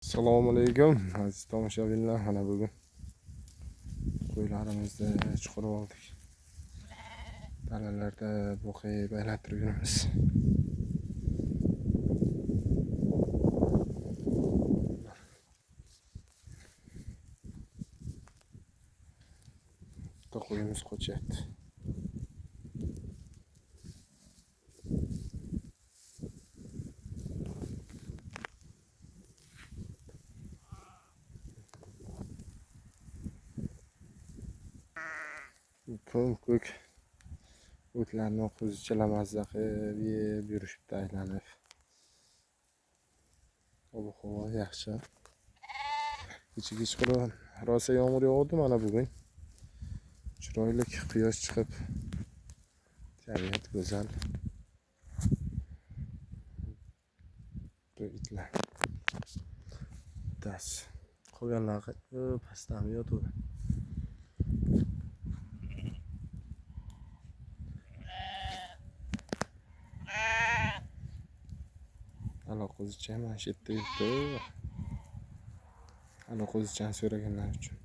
Assalomu alaykum aziz tomoshabinlar. Mana bugun qo'ylarimizni chiqarib oldik. Dalalarda bo'qib aylantirib yuramiz. Bitta qo'yimiz qochyapti. Ko'k o'tlarni qo'zichalar mazza qilib yeb yurishibdi aylanib. Ob-havo yaxshi. Kechqurun rosa yomg'ir yog'di mana bugun. Chiroyli quyosh chiqib, tabiat go'zal. Bu itlar. Das. Qolganlar pastdan yotadi. Ana qo'zicha mana shu yerda yuribdi. Ana qo'zichani so'raganlar uchun.